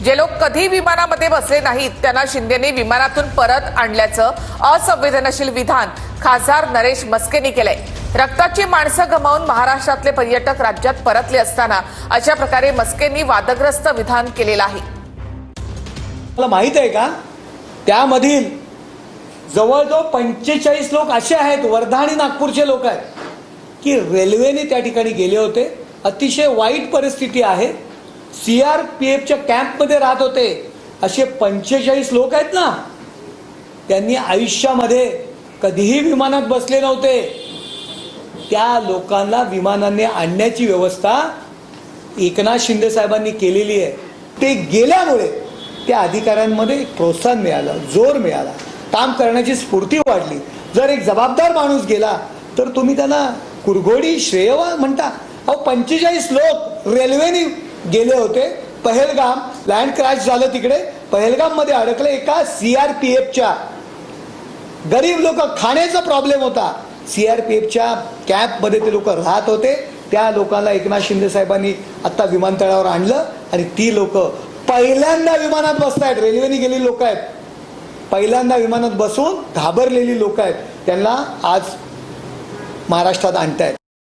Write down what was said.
जे लोक कधी विमानामध्ये बसले नाहीत त्यांना शिंदेंनी विमानातून परत आणल्याचं असंवेदनशील विधान खासदार नरेश म्हस्केंनी केलंय। रक्ताची माणसं गमावून महाराष्ट्रातले पर्यटक राज्यात परतले असताना अशा प्रकारे म्हस्केंनी वादग्रस्त विधान केलेलं आहे। मला माहित आहे का, त्यामधील जवळजवळ 45 लोक असे आहेत, वर्धा आणि नागपूरचे लोक आहेत की रेल्वेने त्या ठिकाणी गेले होते। अतिशय वाईट परिस्थिती आहे। सीआरपीएफच्या कॅम्पमध्ये राहत होते असे 45 लोक आहेत ना, त्यांनी आयुष्यामध्ये कधीही विमानात बसले नव्हते। त्या लोकांना विमानाने आणण्याची व्यवस्था एकनाथ शिंदे साहेबांनी केलेली आहे। ते गेल्यामुळे त्या अधिकाऱ्यांमध्ये एक प्रोत्साहन मिळालं, जोर मिळाला, काम करण्याची स्फूर्ती वाढली। जर एक जबाबदार माणूस गेला तर तुम्ही त्यांना कुरघोडी श्रेयवान म्हणता। अहो 45 लोक रेल्वेने गेले होते। पहलगाम लँड क्रॅश झालं, तिकडे पहलगाम मध्ये अडकले। एका सीआरपीएफच्या गरीब लोक, खाण्याचा प्रॉब्लेम होता, सीआरपीएफच्या कॅम्पमध्ये ते लोक राहत होते। त्या लोकांना एकनाथ शिंदे साहेबांनी आता विमानतळावर आणलं आणि ती लोक पहिल्यांदा विमानात बसतायत। रेल्वेने गेलेली लोक आहेत, पहिल्यांदा विमानात बसून घाबरलेली लोक आहेत, त्यांना आज महाराष्ट्रात आणतायत।